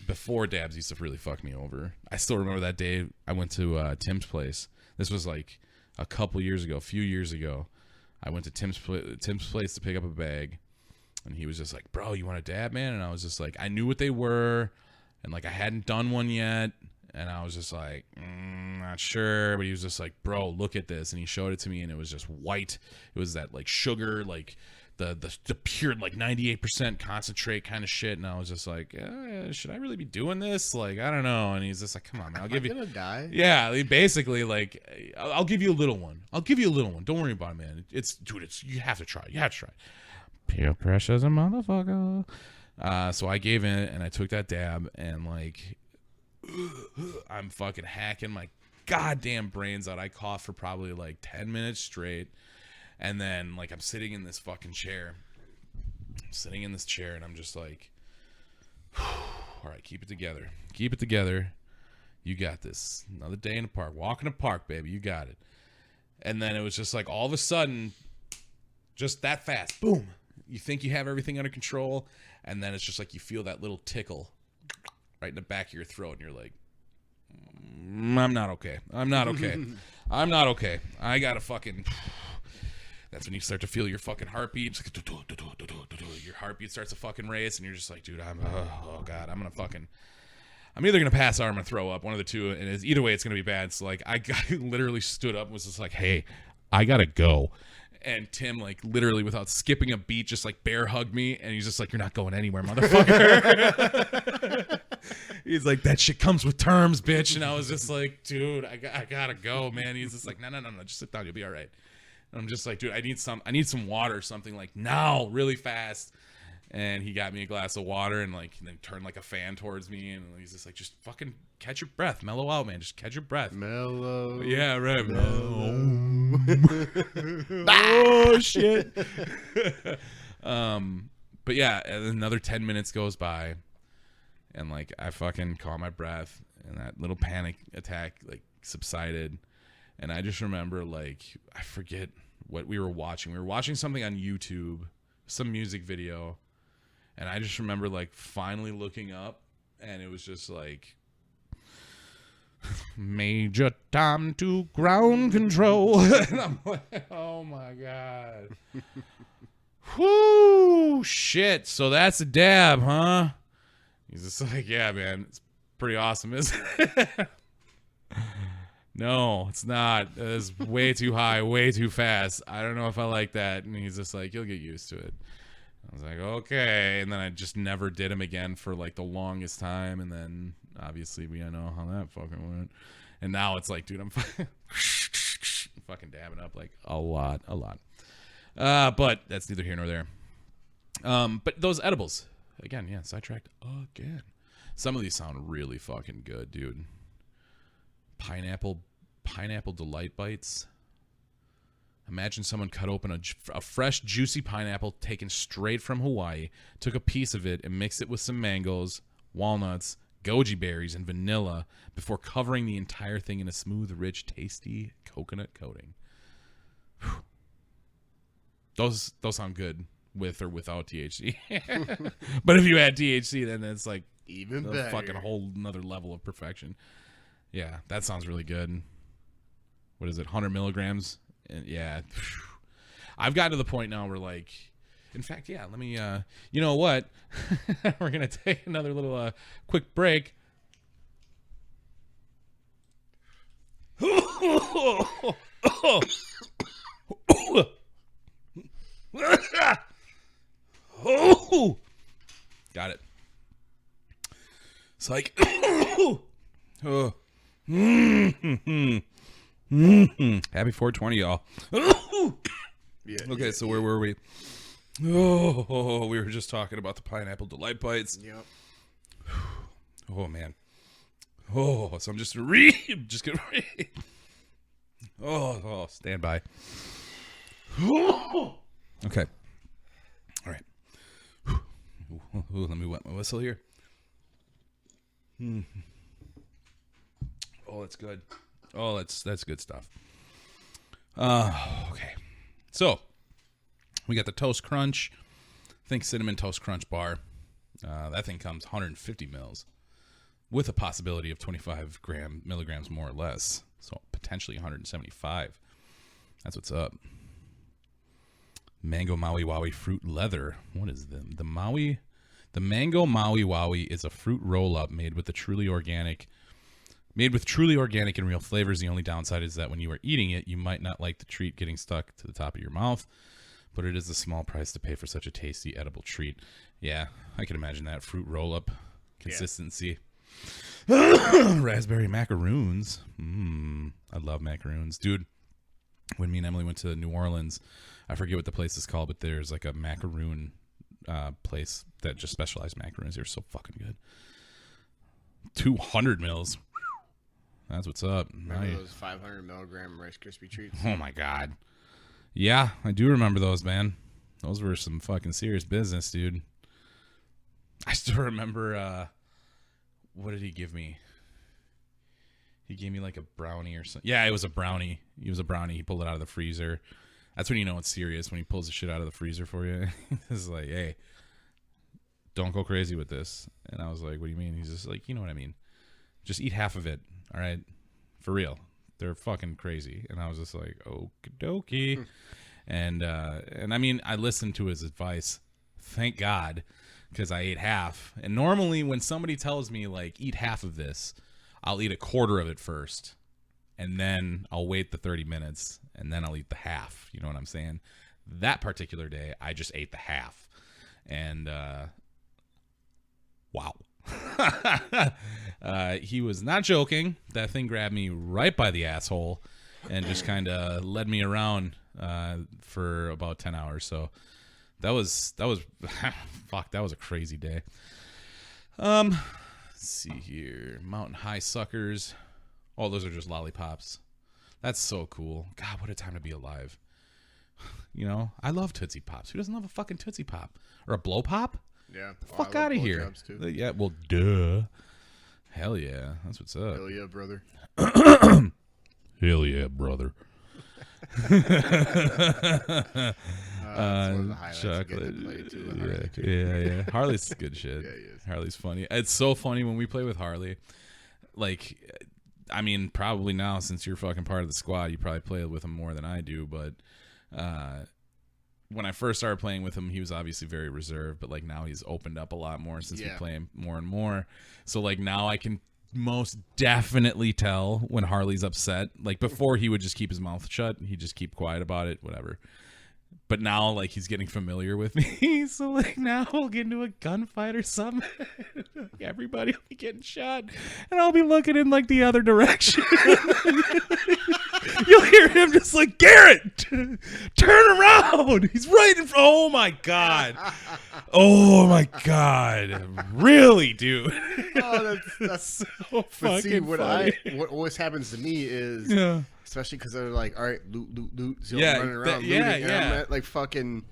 Before dabs used to really fuck me over. I still remember that day I went to Tim's place. This was like a few years ago. I went to Tim's place to pick up a bag, and he was just like, bro, you want a dab, man? And I was just like, I knew what they were, and like I hadn't done one yet, and I was just like, not sure. But he was just like, bro, look at this. And he showed it to me, and it was just white. It was that like sugar, like the pure like 98% concentrate kind of shit. And I was just like, should I really be doing this? Like, I don't know. And he's just like, come on, man, I'll give you. Gonna die? Yeah, basically, like, I'll give you a little one. Don't worry about it, man. You have to try. Peer pressure's a motherfucker. So I gave in, and I took that dab, and like, I'm fucking hacking my goddamn brains out. I coughed for probably like 10 minutes straight. And then, like, I'm sitting in this fucking chair. And I'm just like, all right, keep it together. You got this. Another day in the park. Walk in the park, baby. You got it. And then it was just like, all of a sudden, just that fast. Boom. You think you have everything under control. And then it's just like you feel that little tickle right in the back of your throat. And you're like, I'm not okay. I gotta fucking... That's when you start to feel your fucking heartbeat. Your heartbeat starts to fucking race, and you're just like, dude, oh god, I'm either gonna pass out or I'm gonna throw up, one of the two, and either way it's gonna be bad. So like, I literally stood up and was just like, hey, I gotta go. And Tim, like, literally without skipping a beat, just like bear hugged me, and he's just like, you're not going anywhere, motherfucker. He's like, that shit comes with terms, bitch. And I was just like, dude, I gotta go, man. He's just like, no, just sit down, you'll be all right. And I'm just like, dude, I need some water or something, like now, really fast. And he got me a glass of water, and like, and then turned like a fan towards me, and he's just like, just fucking catch your breath, mellow out, man, just catch your breath. Mellow. Yeah, right. Mellow. Oh shit. But yeah, another 10 minutes goes by, and like I fucking caught my breath, and that little panic attack like subsided. And I just remember, like, I forget what we were watching. We were watching something on YouTube, some music video. And I just remember, like, finally looking up. And it was just like, Major Tom to ground control. And I'm like, oh my God. Whoo, shit. So that's a dab, huh? He's just like, yeah, man, it's pretty awesome, isn't it? No, it's not. It's way too high, way too fast. I don't know if I like that. And he's just like, you'll get used to it. I was like, okay. And then I just never did him again for like the longest time. And then obviously we all know how that fucking went. And now it's like, dude, I'm fucking dabbing up like a lot. But that's neither here nor there. But those edibles, again, yeah, sidetracked again. Some of these sound really fucking good, dude. Pineapple Delight Bites. Imagine someone cut open a fresh, juicy pineapple taken straight from Hawaii, took a piece of it and mixed it with some mangoes, walnuts, goji berries, and vanilla before covering the entire thing in a smooth, rich, tasty coconut coating. Whew. Those sound good with or without THC. But if you add THC, then it's like Even a better. fucking whole another level of perfection. Yeah, that sounds really good. What is it, 100 milligrams? And yeah, I've gotten to the point now where, like, in fact, yeah, let me, you know what? We're going to take another little quick break. Got it. It's like, oh. Happy 420, y'all. Yeah, Okay, so where were we? Oh, we were just talking about the Pineapple Delight Bites. Yep. Oh, man. Oh, so I'm just gonna read. Oh, stand by. Okay. All right. Ooh, let me wet my whistle here. Oh, that's good. Oh, that's good stuff. Okay. So, we got the Toast Crunch. Think Cinnamon Toast Crunch bar. That thing comes 150 mils with a possibility of 25 milligrams more or less. So, potentially 175. That's what's up. Mango Maui Wowie Fruit Leather. What is the Maui? The Mango Maui Wowie is a fruit roll-up made with truly organic and real flavors. The only downside is that when you are eating it, you might not like the treat getting stuck to the top of your mouth, but it is a small price to pay for such a tasty edible treat. Yeah, I can imagine that. Fruit roll-up consistency. Yeah. Raspberry macaroons. I love macaroons. Dude, when me and Emily went to New Orleans, I forget what the place is called, but there's like a macaroon place that just specialized macaroons. They're so fucking good. 200 mils. That's what's up. Remember those 500 milligram Rice Krispie treats? Oh my God. Yeah, I do remember those, man. Those were some fucking serious business, dude. I still remember, what did he give me? He gave me like a brownie or something. Yeah, it was a brownie. It was a brownie. He pulled it out of the freezer. That's when you know it's serious, when he pulls the shit out of the freezer for you. It's like, hey, don't go crazy with this. And I was like, what do you mean? He's just like, you know what I mean. Just eat half of it, all right? For real. They're fucking crazy. And I was just like, okie dokie. And I mean, I listened to his advice. Thank God, because I ate half. And normally when somebody tells me, like, eat half of this, I'll eat a quarter of it first. And then I'll wait the 30 minutes, and then I'll eat the half. You know what I'm saying? That particular day, I just ate the half. And, wow. He was not joking. That thing grabbed me right by the asshole and just kind of led me around for about 10 hours. So that was fuck, that was a crazy day. Let's see here. Mountain High Suckers. Oh, those are just lollipops. That's so cool. God, what a time to be alive. You know, I love Tootsie Pops. Who doesn't love a fucking Tootsie Pop? Or a Blow Pop? Yeah. Fuck out of here. Yeah, well, duh. Hell yeah. That's what's up. Hell yeah, brother. Hell yeah, brother. That's one of the highlights. Chocolate. You get to play too, Harley, too. Yeah. Harley's good shit. Yeah, he is. Harley's funny. It's so funny when we play with Harley. Like, I mean, probably now since you're fucking part of the squad, you probably play with him more than I do. But when I first started playing with him, he was obviously very reserved. But like now he's opened up a lot more since we play him more and more. So like now I can most definitely tell when Harley's upset. Like before, he would just keep his mouth shut. He'd just keep quiet about it, whatever. But now, like, he's getting familiar with me. So, like, now we'll get into a gunfight or something. Everybody will be getting shot. And I'll be looking in, like, the other direction. You'll hear him just like, Garrett, turn around. He's right in front. Oh, my God. Oh, my God. Really, dude? Oh, that's so but fucking see, funny. what always happens to me is, Yeah. especially because they're like, all right, loot. So Yeah, I'm running around yeah, looting, and I'm yeah. at, like I'm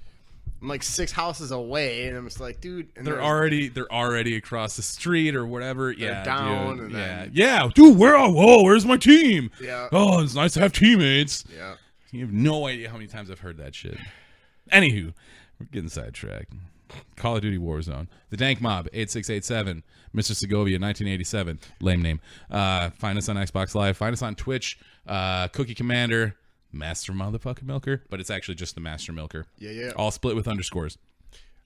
like 6 houses away, and I'm just like, dude. And They're already across the street or whatever. Yeah, down, dude. and Yeah, then- yeah, dude. Where's my team? Yeah. Oh, it's nice to have teammates. Yeah. You have no idea how many times I've heard that shit. Anywho, we're getting sidetracked. Call of Duty Warzone. The Dank Mob, 8687. Mr. Segovia, 1987. Lame name. Find us on Xbox Live. Find us on Twitch. Cookie Commander, Master Motherfucking Milker. But it's actually just the Master Milker. Yeah. All split with underscores.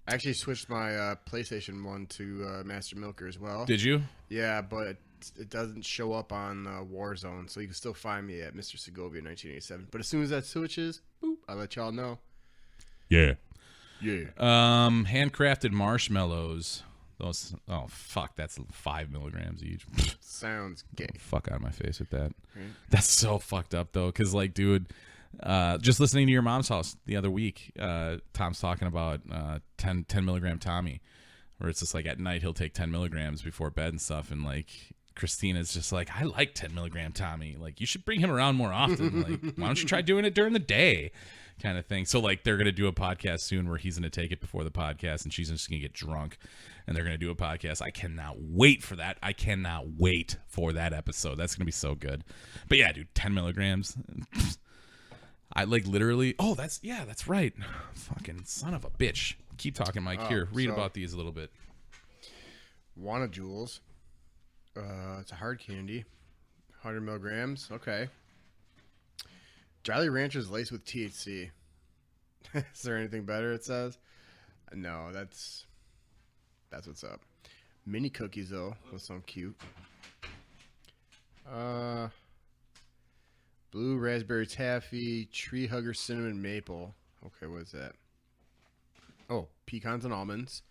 I actually switched my PlayStation 1 to Master Milker as well. Did you? Yeah, but it doesn't show up on Warzone, so you can still find me at Mr. Segovia 1987. But as soon as that switches, boop, I'll let y'all know. Yeah. Yeah. Handcrafted marshmallows. Those. Oh fuck, that's 5 milligrams each. Sounds gay. Fuck out of my face with that. Right. That's so fucked up though, because like, dude, just listening to your mom's house the other week, Tom's talking about 10 milligram Tommy, where it's just like at night he'll take 10 milligrams before bed and stuff, and like Christina's just like, I like 10 milligram Tommy. Like, you should bring him around more often. Like, why don't you try doing it during the day? Kind of thing. So like they're gonna do a podcast soon where he's gonna take it before the podcast and she's just gonna get drunk and they're gonna do a podcast. I cannot wait for that. I cannot wait for that episode. That's gonna be so good. But yeah, dude, 10 milligrams. I like literally. Oh, that's right. Fucking son of a bitch. Keep talking, Mike. Here, read about these a little bit. Wanna Jewels. It's a hard candy. 100 milligrams. Okay. Jolly Ranchers laced with THC. Is there anything better, it says? No, that's what's up. Mini cookies, though. Those sound cute. Blue raspberry taffy, tree hugger cinnamon maple. Okay, what is that? Oh, pecans and almonds.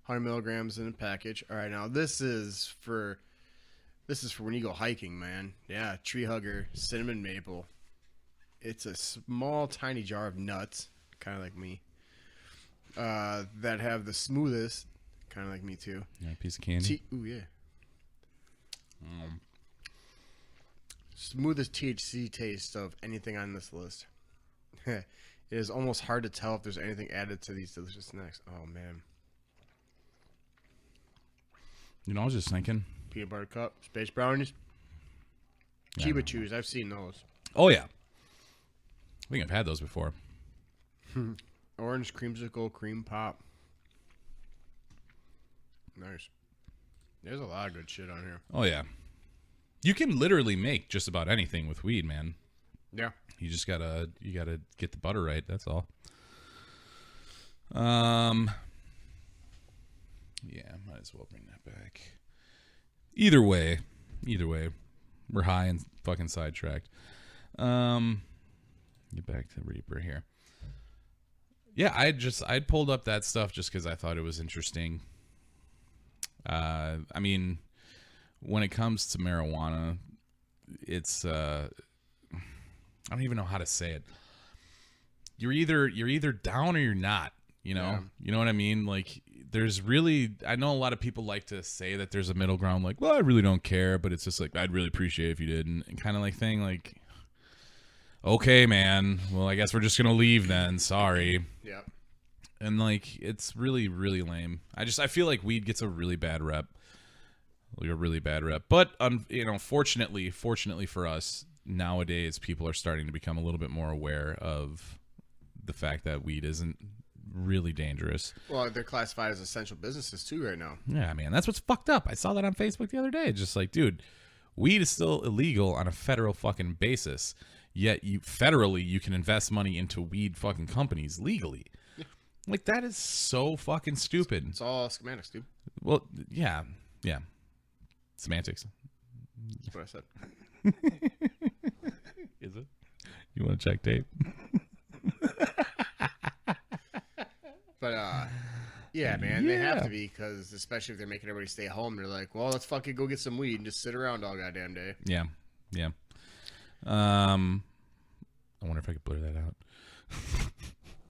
100 milligrams in a package. All right, now this is for when you go hiking, man. Yeah, tree hugger, cinnamon maple. It's a small, tiny jar of nuts, kind of like me, that have the smoothest, kind of like me too. Yeah, piece of candy. Ooh, yeah. Smoothest THC taste of anything on this list. It is almost hard to tell if there's anything added to these delicious snacks. Oh, man. You know, I was just thinking. Peanut butter cup, space brownies. Chiba Chews, I've seen those. Oh yeah. I think I've had those before. Orange creamsicle cream pop. Nice. There's a lot of good shit on here. Oh yeah. You can literally make just about anything with weed, man. Yeah. You just gotta get the butter right. That's all. Yeah, might as well bring that back. Either way, we're high and fucking sidetracked. Get back to Reaper here. Yeah, I'd pulled up that stuff just because I thought it was interesting. I mean, when it comes to marijuana, it's I don't even know how to say it. You're either down or you're not. You know, Yeah. You know what I mean? Like, there's really, I know a lot of people like to say that there's a middle ground. Like, well, I really don't care, but it's just like, I'd really appreciate if you did, and kind of like thing. Like, okay, man. Well, I guess we're just gonna leave then. Sorry. Yeah. And like, it's really, really lame. I feel like weed gets a really bad rep. But you know, fortunately for us, nowadays people are starting to become a little bit more aware of the fact that weed isn't really dangerous. Well, they're classified as essential businesses too right now. Yeah, man, that's what's fucked up. I saw that on Facebook the other day. Just like, dude, Weed is still illegal on a federal fucking basis. Yet federally you can invest money into weed fucking companies legally. Like, that is so fucking stupid. It's all schematics, dude. Well, yeah. Semantics. That's what I said. Is it? You want to check tape? But yeah, man, they have to be, because especially if they're making everybody stay home, they're like, well, let's fucking go get some weed and just sit around all goddamn day. Yeah. I wonder if I could blur that out.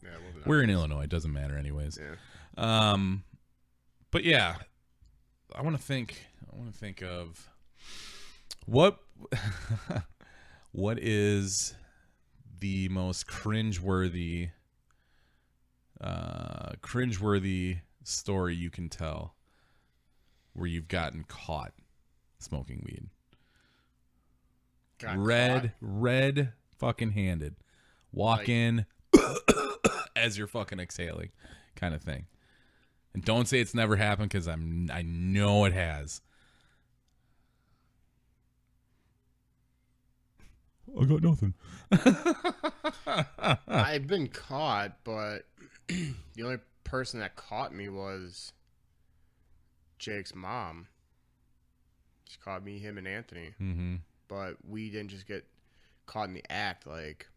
Yeah, it wasn't We're in Illinois. It doesn't matter anyways. Yeah. But yeah, I want to think of what is the most cringeworthy story you can tell where you've gotten caught smoking weed. Got Red fucking handed. Walk in as you're fucking exhaling, kind of thing. And don't say it's never happened, because I know it has. I got nothing. I've been caught, but the only person that caught me was Jake's mom. She caught me, him, and Anthony. Mm-hmm. But we didn't just get caught in the act. Like,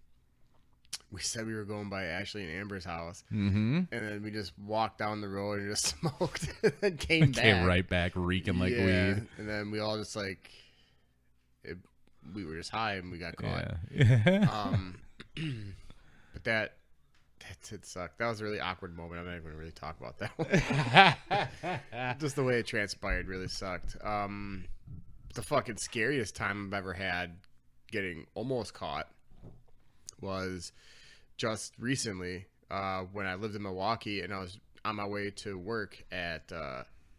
we said we were going by Ashley and Amber's house, Mm-hmm. and then we just walked down the road and just smoked, and then came back. Came right back reeking like weed. And then we all just we were just high and we got caught. Yeah. But that did suck. That was a really awkward moment. I'm not even gonna really talk about that one. Just the way it transpired really sucked. The fucking scariest time I've ever had getting almost caught was just recently when I lived in Milwaukee and I was on my way to work at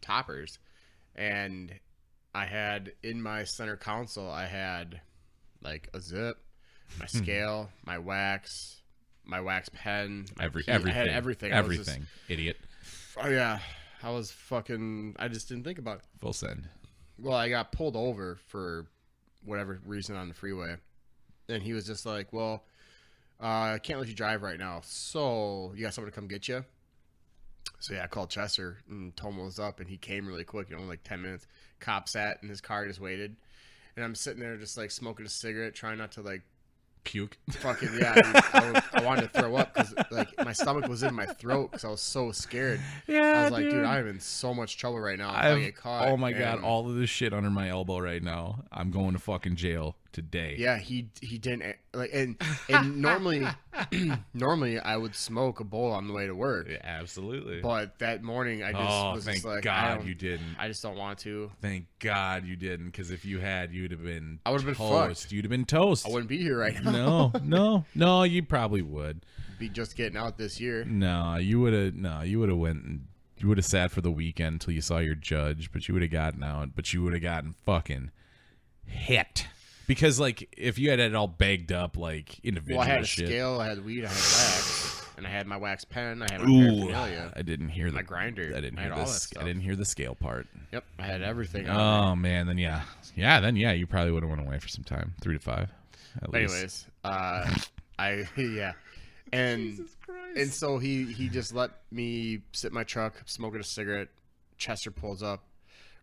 Toppers, and I had in my center console, I had like a zip, my scale, my wax pen, Everything. I had everything. I was just- Everything. Idiot. oh yeah, I just didn't think about it. Full send. Well, I got pulled over for whatever reason on the freeway, and he was just like, well, I can't let you drive right now, so you got someone to come get you? So yeah, I called Chester and told him what was up, and he came really quick, like 10 minutes. Cop sat in his car, just waited, and I'm sitting there just like smoking a cigarette, trying not to like Puke. fucking yeah. I wanted to throw up because like my stomach was in my throat because I was so scared. Yeah, I was like, dude, I'm in so much trouble right now if I get caught. Oh my god, And all of this shit under my elbow right now. I'm going to fucking jail today. yeah, he didn't like, and normally I would smoke a bowl on the way to work, Yeah, absolutely. but that morning I just was thank just like, God you didn't. I just don't want to. Thank God you didn't, because if you had, you'd have been I would've been toast. fucked. You'd have been toast. I wouldn't be here right now. No, you probably would. Be just getting out this year. No, you would have went and you would have sat for the weekend until you saw your judge, but you would have gotten out, but you would have gotten fucking hit. Because like if you had it all bagged up like individual Well, I had a shit. scale, I had weed, I had wax, and I had my wax pen, I had my Ooh, paraphernalia. I didn't hear My grinder. I didn't I hear had all that this. stuff. I didn't hear the scale part. Yep, I had everything. Oh man, then yeah, you probably would have went away for some time, 3 to 5. At least. Anyways, and so he just let me sit in my truck smoking a cigarette. Chester pulls up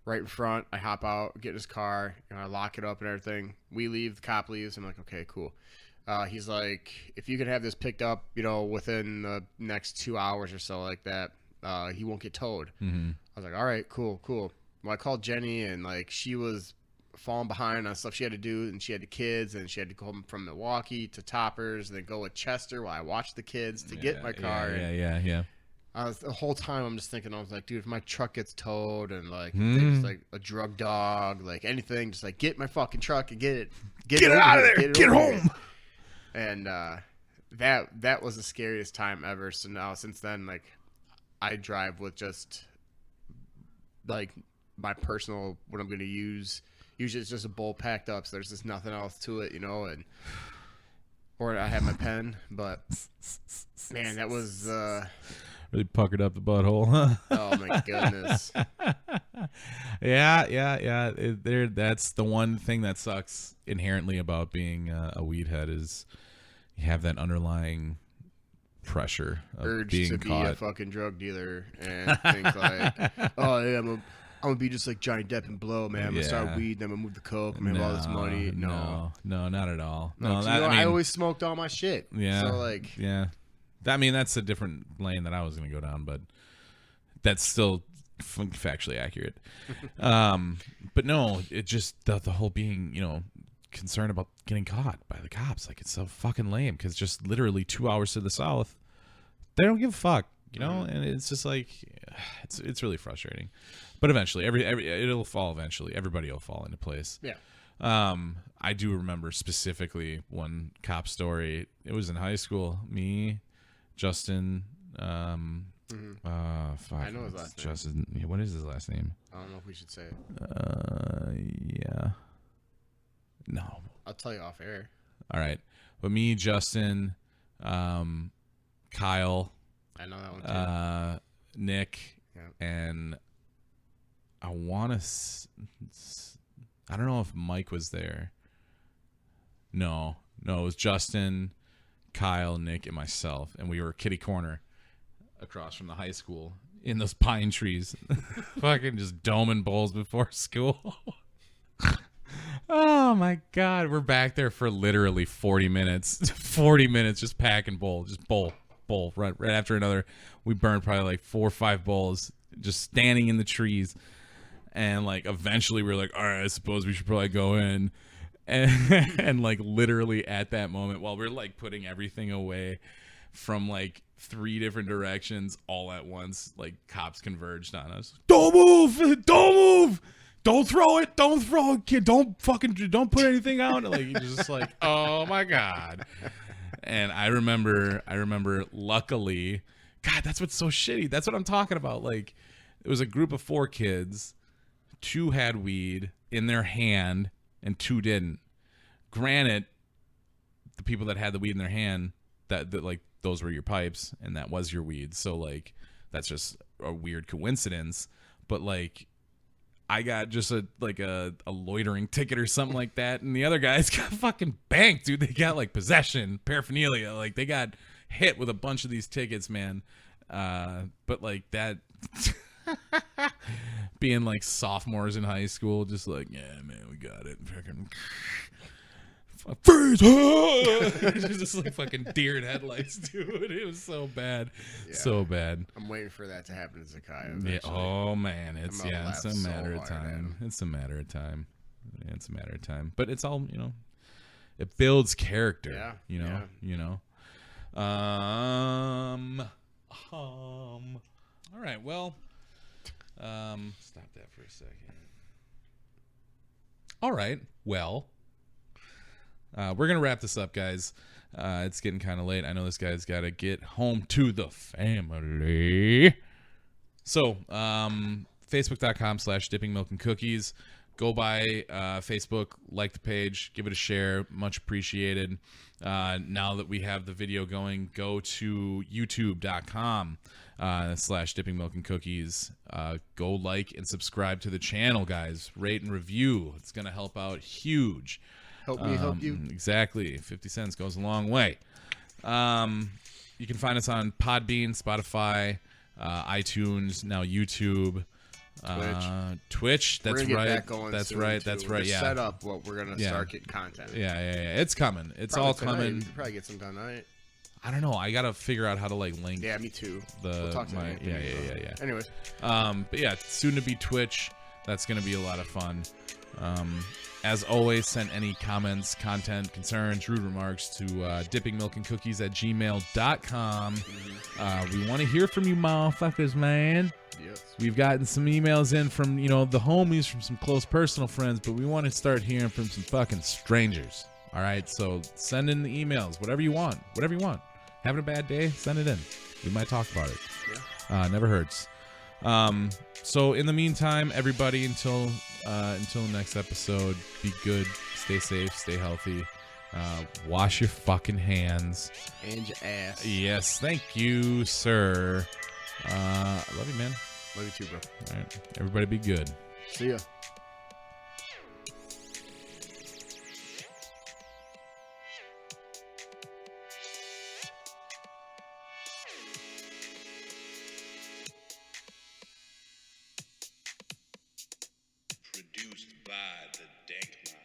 right in front. I hop out, get in his car, I lock it up and everything. We leave, the cop leaves. I'm like, okay, cool. He's like, if you can have this picked up, within the next 2 hours or so, like that, he won't get towed. Mm-hmm. I was like, all right, cool. Well, I called Jenny, and like she was falling behind on stuff she had to do, and she had the kids, and she had to go from Milwaukee to Toppers, and then go with Chester while I watched the kids to get my car. Yeah. The whole time I'm just thinking, I was like, dude, if my truck gets towed and like if there's like a drug dog, like anything, just like get my fucking truck and get it out of there, get home. And that was the scariest time ever. So now since then, like I drive with just like my personal what I'm gonna use. Usually it's just a bowl packed up, so there's just nothing else to it, or I have my pen. But man, that was really puckered up the butthole. Oh my goodness. Yeah. That's the one thing that sucks inherently about being a weed head is you have that underlying pressure of Urge being to be caught. a fucking drug dealer and think like, oh yeah, I'm gonna be just like Johnny Depp and Blow, man. I'm gonna start weed, then I'm gonna move the coke, I'm gonna have all this money. No, not at all. No, No, 'cause, that, I always smoked all my shit. Yeah. So like, yeah. I mean, that's a different lane that I was going to go down, but that's still factually accurate. But no, it just the whole being, concerned about getting caught by the cops. Like, it's so fucking lame because just literally 2 hours to the south, they don't give a fuck, and it's just like, it's really frustrating. But eventually, it'll fall eventually. Everybody will fall into place. yeah. I do remember specifically one cop story. It was in high school. Me, Justin, fuck. I know his last name. Justin, what is his last name? I don't know if we should say it. Yeah. No. I'll tell you off air. All right. But me, Justin, Kyle, I know that one too. Nick, Yeah. and I want to. I don't know if Mike was there. No, it was Justin, Kyle, Nick, and myself, and we were kitty corner across from the high school in those pine trees, fucking just doming bowls before school. Oh my God, we're back there for literally 40 minutes. 40 minutes just packing bowl, just bowl, right after another. We burned probably like 4 or 5 bowls just standing in the trees. And like eventually we're like, all right, I suppose we should probably go in. And like literally at that moment, while we're like putting everything away from like 3 different directions all at once, like cops converged on us. Don't move! Don't move! Don't throw it! Don't throw it, kid! Don't put anything out. Like you're just like, oh my God. And I remember luckily, God, that's what's so shitty. That's what I'm talking about. Like it was a group of 4 kids. 2 had weed in their hand and 2 didn't. Granted, the people that had the weed in their hand, that like those were your pipes and that was your weed. So like that's just a weird coincidence. But like I got just a loitering ticket or something like that, and the other guys got fucking banked, dude. They got like possession, paraphernalia, like they got hit with a bunch of these tickets, man. But like that being like sophomores in high school, just like, yeah, man, we got it. Fucking freeze! Just like fucking deer in headlights, dude. It was so bad, so bad. I'm waiting for that to happen to Zakiah. Yeah. Eventually. Oh man, it's I'm gonna it's a laugh so matter of hard at time. him. It's a matter of time. It's a matter of time. But it's all it builds character. Yeah. All right. Well. Stop that for a second. All right. Well, we're gonna wrap this up, guys. It's getting kind of late. I know this guy's got to get home to the family. So, Facebook.com/dippingmilkandcookies. Go by Facebook, like the page, give it a share. Much appreciated. Now that we have the video going, go to youtube.com/dippingmilkandcookies. Go like and subscribe to the channel, guys. Rate and review. It's going to help out huge. Help me help you. Exactly. 50 cents goes a long way. You can find us on Podbean, Spotify, iTunes, now YouTube. Twitch. We're That's gonna get right. that going That's soon, right. too. That's We're right. just Yeah. Set up what we're gonna start getting content. Yeah. It's coming. It's Probably all tonight. coming. We could probably get some done tonight. I don't know. I gotta figure out how to like link. Yeah, me too. The We'll talk to my Anthony, yeah. Anyways, But yeah, soon to be Twitch. That's gonna be a lot of fun. As always, send any comments, content, concerns, rude remarks to dippingmilkandcookies@gmail.com. We want to hear from you, motherfuckers, man. yes. We've gotten some emails in from, the homies, from some close personal friends, but we want to start hearing from some fucking strangers. All right, so send in the emails, whatever you want. Having a bad day, send it in. We might talk about it. Yeah. Never hurts. So in the meantime, everybody, until the next episode, be good, stay safe, stay healthy, wash your fucking hands. And your ass. Yes, thank you, sir. I love you, man. Love you too, bro. All right. Everybody be good. See ya. Produced by the Dank Mind.